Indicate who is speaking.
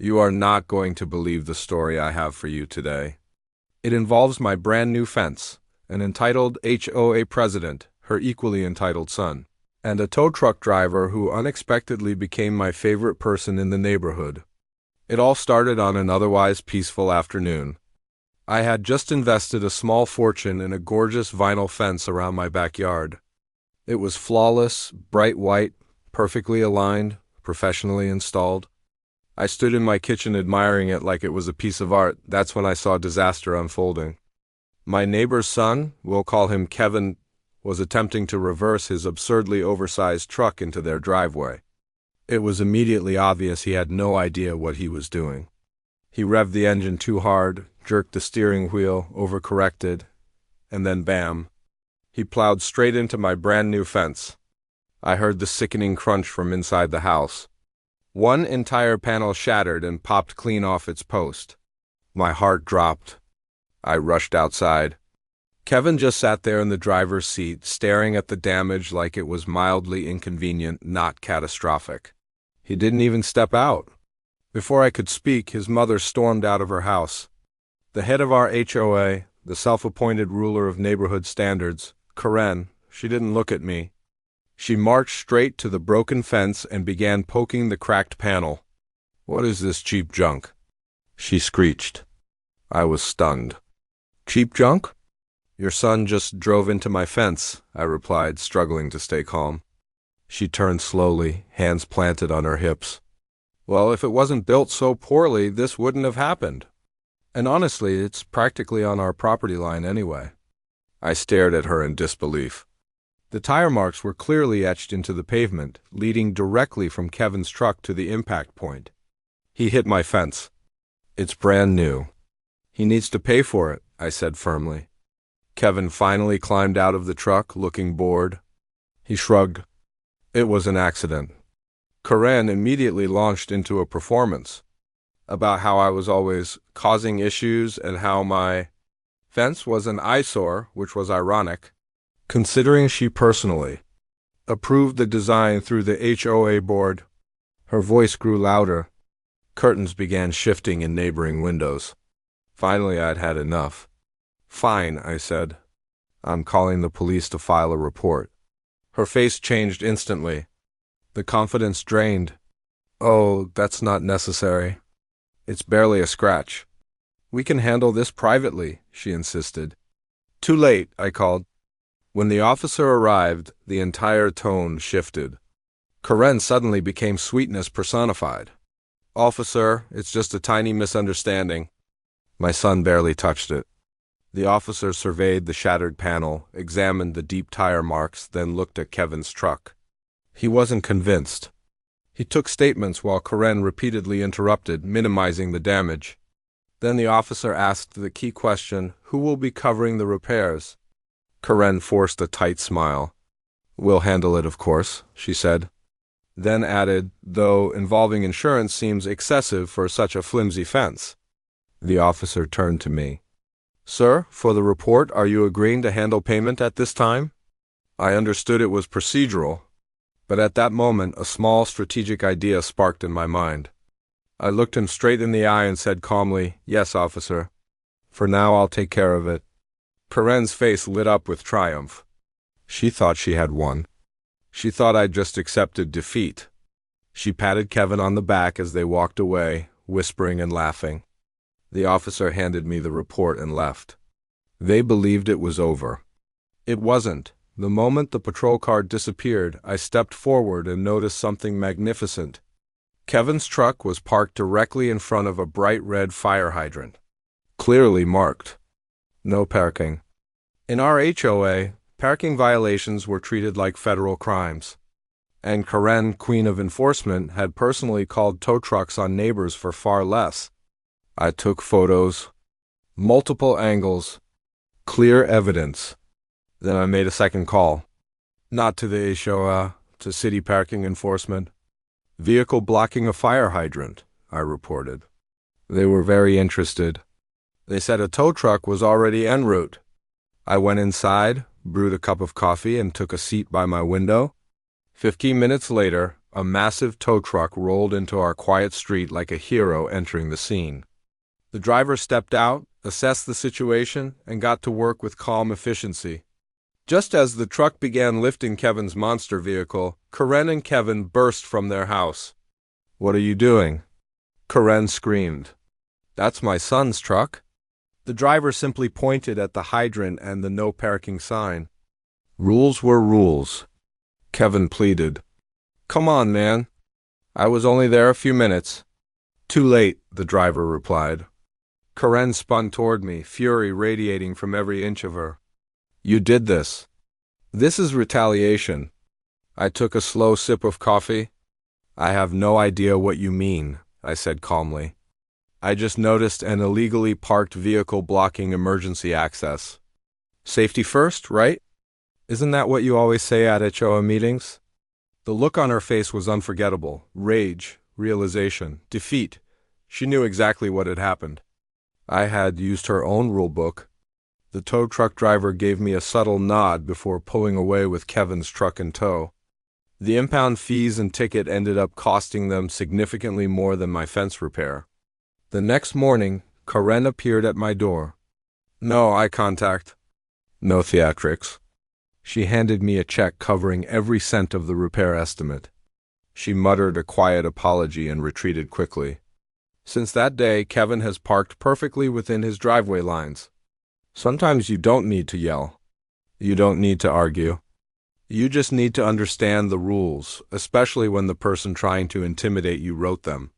Speaker 1: You are not going to believe the story I have for you today. It involves my brand new fence, an entitled HOA president, her equally entitled son, and a tow truck driver who unexpectedly became my favorite person in the neighborhood. It all started on an otherwise peaceful afternoon. I had just invested a small fortune in a gorgeous vinyl fence around my backyard. It was flawless, bright white, perfectly aligned, professionally installed. I stood in my kitchen admiring it like it was a piece of art. That's when I saw disaster unfolding. My neighbor's son, we'll call him Kevin, was attempting to reverse his absurdly oversized truck into their driveway. It was immediately obvious he had no idea what he was doing. He revved the engine too hard, jerked the steering wheel, overcorrected, and then bam, he plowed straight into my brand new fence. I heard the sickening crunch from inside the house. One entire panel shattered and popped clean off its post. My heart dropped. I rushed outside. Kevin just sat there in the driver's seat, staring at the damage like it was mildly inconvenient, not catastrophic. He didn't even step out. Before I could speak, his mother stormed out of her house. The head of our HOA, the self-appointed ruler of neighborhood standards, Karen, she didn't look at me. She marched straight to the broken fence and began poking the cracked panel. "What is this cheap junk?" she screeched. I was stunned. "Cheap junk? Your son just drove into my fence," I replied, struggling to stay calm. She turned slowly, hands planted on her hips. "Well, if it wasn't built so poorly, this wouldn't have happened. And honestly, it's practically on our property line anyway." I stared at her in disbelief. The tire marks were clearly etched into the pavement, leading directly from Kevin's truck to the impact point. He hit my fence. It's brand new. He needs to pay for it, I said firmly. Kevin finally climbed out of the truck, looking bored. He shrugged. It was an accident. Karen immediately launched into a performance about how I was always causing issues and how my fence was an eyesore, which was ironic, considering she personally approved the design through the HOA board. Her voice grew louder. Curtains began shifting in neighboring windows. Finally, I'd had enough. "Fine," I said. "I'm calling the police to file a report." Her face changed instantly. The confidence drained. "Oh, that's not necessary. It's barely a scratch. We can handle this privately," she insisted. "Too late," I called. When the officer arrived, the entire tone shifted. Karen suddenly became sweetness personified. "Officer, it's just a tiny misunderstanding." My son barely touched it. The officer surveyed the shattered panel, examined the deep tire marks, then looked at Kevin's truck. He wasn't convinced. He took statements while Karen repeatedly interrupted, minimizing the damage. Then the officer asked the key question, "Who will be covering the repairs?" Karen forced a tight smile. "We'll handle it, of course," she said. Then added, "Though involving insurance seems excessive for such a flimsy fence." The officer turned to me. "Sir, for the report, are you agreeing to handle payment at this time?" I understood it was procedural, but at that moment a small strategic idea sparked in my mind. I looked him straight in the eye and said calmly, "Yes, officer. For now, I'll take care of it." Karen's face lit up with triumph. She thought she had won. She thought I'd just accepted defeat. She patted Kevin on the back as they walked away, whispering and laughing. The officer handed me the report and left. They believed it was over. It wasn't. The moment the patrol car disappeared, I stepped forward and noticed something magnificent. Kevin's truck was parked directly in front of a bright red fire hydrant. Clearly marked. No parking. In our HOA, parking violations were treated like federal crimes. And Karen, Queen of Enforcement, had personally called tow trucks on neighbors for far less. I took photos, multiple angles, clear evidence. Then I made a second call. Not to the HOA, to city parking enforcement. "Vehicle blocking a fire hydrant," I reported. They were very interested. They said a tow truck was already en route. I went inside, brewed a cup of coffee, and took a seat by my window. 15 minutes later, A massive tow truck rolled into our quiet street like a hero entering the scene. The driver stepped out, assessed the situation, and got to work with calm efficiency. Just as the truck began lifting Kevin's monster vehicle, Karen and Kevin burst from their house. "What are you doing?" Karen screamed. "That's my son's truck." The driver simply pointed at the hydrant and the no parking sign. Rules were rules. Kevin pleaded. "Come on, man. I was only there a few minutes." "Too late," the driver replied. Karen spun toward me, fury radiating from every inch of her. "You did this. This is retaliation." I took a slow sip of coffee. "I have no idea what you mean," I said calmly. "I just noticed an illegally parked vehicle blocking emergency access. Safety first, right? Isn't that what you always say at HOA meetings?" The look on her face was unforgettable. Rage, realization, defeat. She knew exactly what had happened. I had used her own rule book. The tow truck driver gave me a subtle nod before pulling away with Kevin's truck in tow. The impound fees and ticket ended up costing them significantly more than my fence repair. The next morning, Karen appeared at my door. No eye contact. No theatrics. She handed me a check covering every cent of the repair estimate. She muttered a quiet apology and retreated quickly. Since that day, Kevin has parked perfectly within his driveway lines. Sometimes you don't need to yell. You don't need to argue. You just need to understand the rules, especially when the person trying to intimidate you wrote them.